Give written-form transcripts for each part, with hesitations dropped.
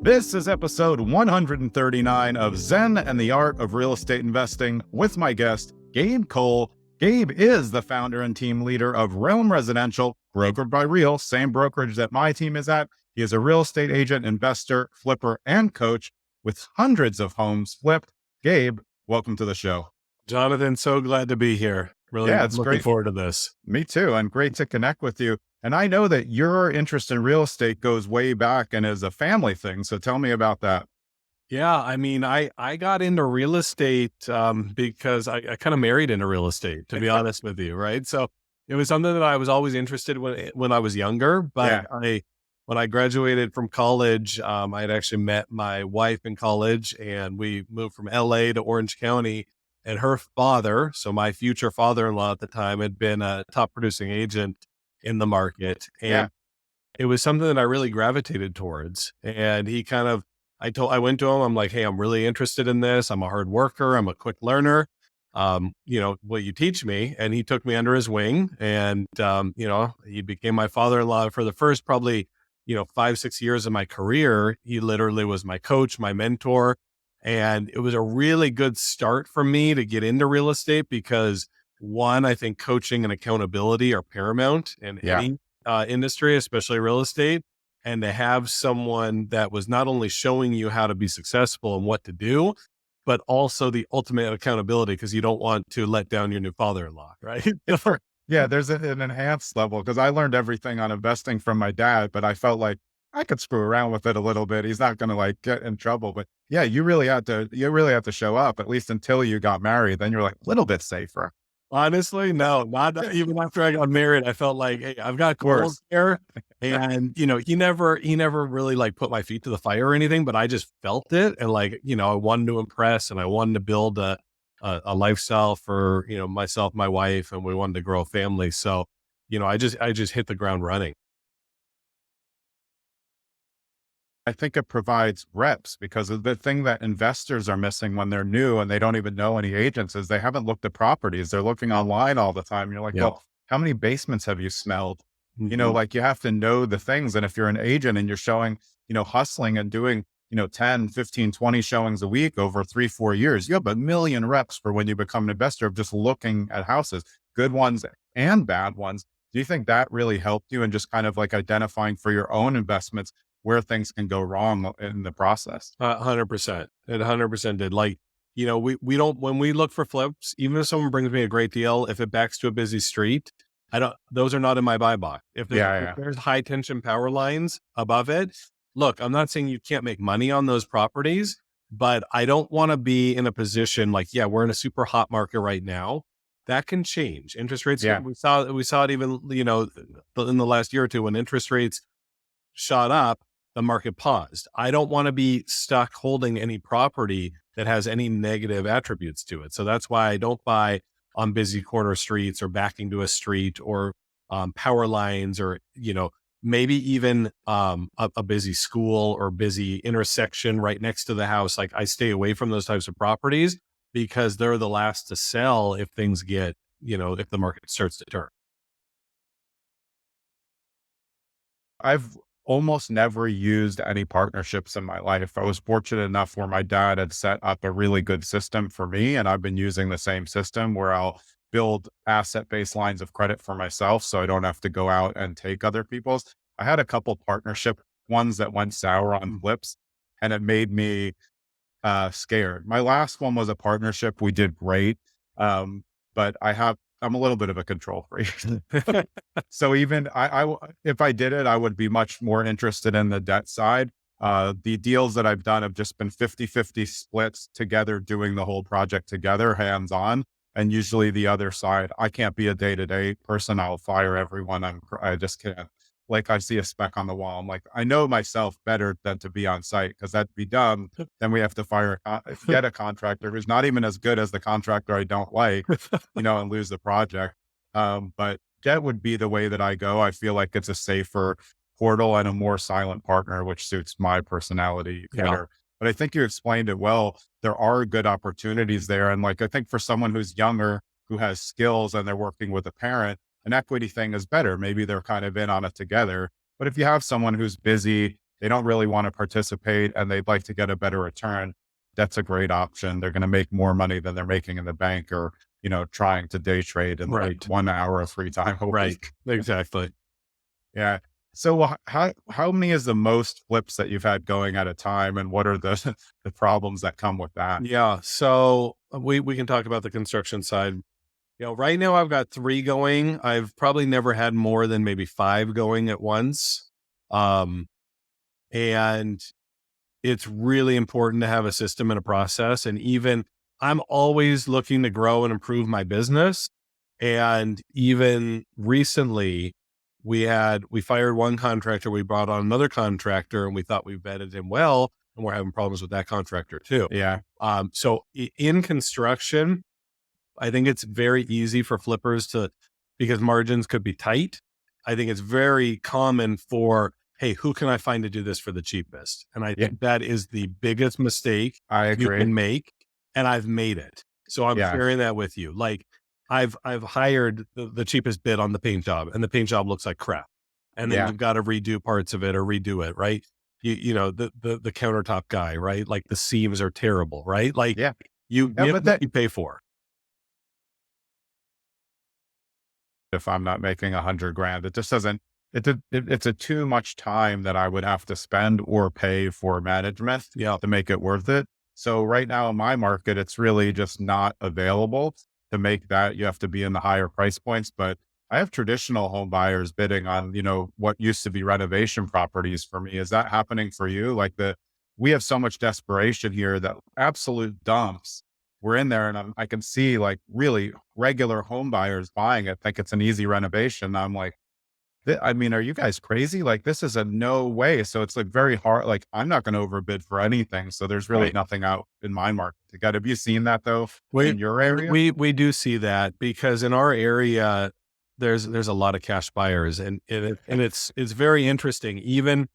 This is episode 139 of Zen and the Art of Real Estate Investing with my guest, Gabe Cole. Gabe is the founder and team leader of Realm Residential, brokered by Real, same brokerage that my team is at. He is a real estate agent, investor, flipper, and coach with hundreds of homes flipped. Gabe, welcome to the show. Jonathan, so glad to be here. Really it's looking great. forward to this. Me too, and great to connect with you. And I know that your interest in real estate goes way back and is a family thing. So tell me about that. Yeah, I got into real estate because I kind of married into real estate, to be honest with you, right? So it was something that I was always interested in when I was younger. But when I graduated from college, I had actually met my wife in college, and we moved from LA to Orange County. And her father, so my future father-in-law at the time, had been a top producing agent in the market. And it was something that I really gravitated towards. And I went to him, I'm like, hey, I'm really interested in this. I'm a hard worker. I'm a quick learner. Will you teach me? And he took me under his wing, and, he became my father-in-law for the first probably, 5-6 years of my career. He literally was my coach, my mentor. And it was a really good start for me to get into real estate because, one, I think coaching and accountability are paramount in any industry, especially real estate. And to have someone that was not only showing you how to be successful and what to do, but also the ultimate accountability, because you don't want to let down your new father-in-law, right? Yeah, there's an enhanced level because I learned everything on investing from my dad, but I felt like I could screw around with it a little bit. He's not going to get in trouble, but yeah, you really have to show up, at least until you got married. Then you're like a little bit safer. Honestly, no, not even after I got married. I felt like, hey, I've got goals here, and he never really put my feet to the fire or anything, but I just felt it, and I wanted to impress, and I wanted to build a lifestyle for myself, my wife, and we wanted to grow a family. So, I just hit the ground running. I think it provides reps because the thing that investors are missing when they're new and they don't even know any agents is they haven't looked at properties. They're looking online all the time. You're like, well, how many basements have you smelled? Mm-hmm. You have to know the things. And if you're an agent and you're showing, hustling and doing, 10, 15, 20 showings a week over 3-4 years, you have a million reps for when you become an investor of just looking at houses, good ones and bad ones. Do you think that really helped you in just kind of identifying for your own investments where things can go wrong in the process? 100%. It 100% did. We don't, when we look for flips, even if someone brings me a great deal, if it backs to a busy street, those are not in my buy box. If there's high tension power lines above it, look, I'm not saying you can't make money on those properties, but I don't want to be in a position we're in a super hot market right now. That can change. Interest rates. Yeah. We saw it even, in the last year or two when interest rates shot up, the market paused. I don't want to be stuck holding any property that has any negative attributes to it. So that's why I don't buy on busy corner streets or backing to a street or power lines or, maybe even a busy school or busy intersection right next to the house. I stay away from those types of properties because they're the last to sell if things get, if the market starts to turn. I've almost never used any partnerships in my life. I was fortunate enough where my dad had set up a really good system for me, and I've been using the same system where I'll build asset-based lines of credit for myself so I don't have to go out and take other people's. I had a couple partnership ones that went sour on flips, and it made me scared. My last one was a partnership. We did great. But I'm a little bit of a control freak. So even if I did it, I would be much more interested in the debt side. The deals that I've done have just been 50-50 splits together, doing the whole project together, hands on. And usually the other side, I can't be a day-to-day person. I'll fire everyone. I just can't. I see a speck on the wall. I'm like, I know myself better than to be on site because that'd be dumb. Then we have to get a contractor who's not even as good as the contractor I don't like, and lose the project. But that would be the way that I go. I feel like it's a safer portal and a more silent partner, which suits my personality better. But I think you explained it well. There are good opportunities there. And I think for someone who's younger, who has skills and they're working with a parent, an equity thing is better. Maybe they're kind of in on it together. But if you have someone who's busy, they don't really want to participate and they'd like to get a better return, that's a great option. They're going to make more money than they're making in the bank or, trying to day trade in like Right. 1 hour of free time a Right. week. Exactly. Yeah. So how many is the most flips that you've had going at a time, and what are the the problems that come with that? Yeah. So we can talk about the construction side. Right now I've got 3 going. I've probably never had more than maybe 5 going at once. Um, and it's really important to have a system and a process. And even I'm always looking to grow and improve my business. And even recently, we fired one contractor, we brought on another contractor, and we thought we vetted him well, and we're having problems with that contractor too. Yeah. So in construction, I think it's very easy for flippers because margins could be tight. I think it's very common for, hey, who can I find to do this for the cheapest? And I Yeah. think that is the biggest mistake I you agree. can make. And I've made it. So I'm Yeah. sharing that with you. Like I've hired the cheapest bid on the paint job, and the paint job looks like crap. And then Yeah. you've got to redo parts of it or redo it, right? The countertop guy, right? Like the seams are terrible, right? Like Yeah. you Yeah, get but what that you pay for. if I'm not making 100 grand, it just doesn't, it's a too much time that I would have to spend or pay for management Yeah. to make it worth it. So right now in my market, it's really just not available to make that. You have to be in the higher price points, but I have traditional home buyers bidding on, what used to be renovation properties for me. Is that happening for you? Like we have so much desperation here that absolute dumps. We're in there and I can see like really regular home buyers buying it, think it's an easy renovation. I'm like, I mean, are you guys crazy? Like, this is a no way. So it's like very hard. Like, I'm not going to overbid for anything. So there's really Right. nothing out in my market to get. Have you seen that though We in your area? we do see that because in our area there's a lot of cash buyers, and it's very interesting. Even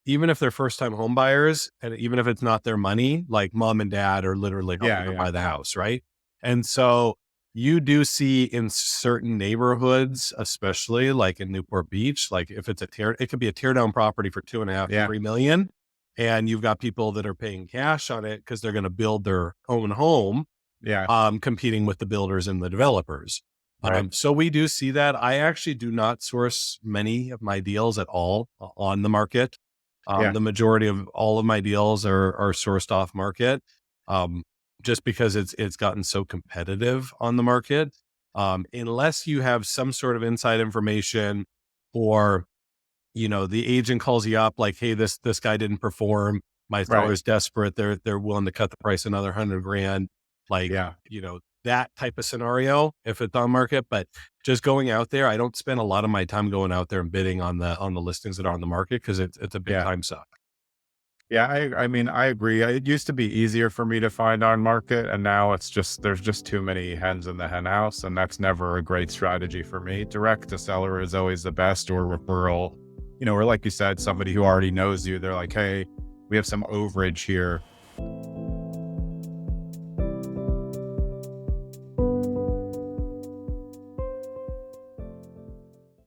if they're first time home buyers, and even if it's not their money, like mom and dad are literally helping Yeah. them Yeah. buy the house, right? And so you do see in certain neighborhoods, especially like in Newport Beach, like if it could be a tear down property for 2.5 to Yeah. 3 million. And you've got people that are paying cash on it because they're going to build their own home, Yeah. competing with the builders and the developers. Right. So we do see that. I actually do not source many of my deals at all on the market. Yeah. The majority of all of my deals are sourced off market, um, just because it's gotten so competitive on the market. Unless you have some sort of inside information, or the agent calls you up like, hey, this guy didn't perform. My Right. seller's desperate. They're willing to cut the price another 100 grand. Like, Yeah. that type of scenario if it's on market. But just going out there, I don't spend a lot of my time going out there and bidding on the listings that are on the market because it's a big Yeah. time suck. Yeah, I mean, I agree. It used to be easier for me to find on market, and now it's just there's just too many hens in the hen house, and that's never a great strategy for me. Direct to seller is always the best, or referral, or like you said, somebody who already knows you. They're like, hey, we have some overage here.